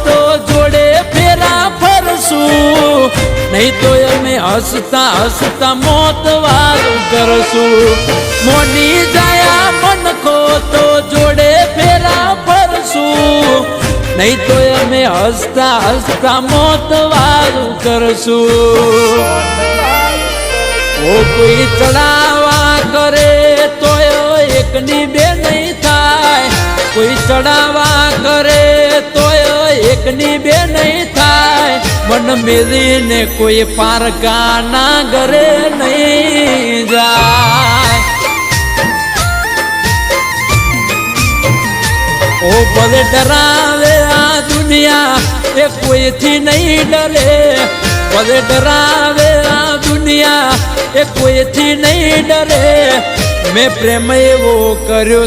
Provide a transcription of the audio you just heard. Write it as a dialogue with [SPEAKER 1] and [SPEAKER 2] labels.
[SPEAKER 1] તો જોડે ફેરા ફરશું, નહીં તો અમે હસતા હસતા મોત વારું કરશું. મોની જાયા મનખો તો જોડે ફેરા ફરશું, નહીં તો અમે હસતા હસતા મોત વારું કરશું. ઓ કોઈ ચડાવા કરે તો એકની બે નહીં થાય, કોઈ ચડાવા કરે તો એકની બે નહીં થાય. મન મેલીને કોઈ પારકાના ઘરે નહીં જાય. ઓ ભલે ડરાવે આ દુનિયા એ કોઈથી નહીં ડરે, ભલે ડરાવે આ દુનિયા એ કોઈથી નહીં ડરે. મેં પ્રેમ એવો કર્યો.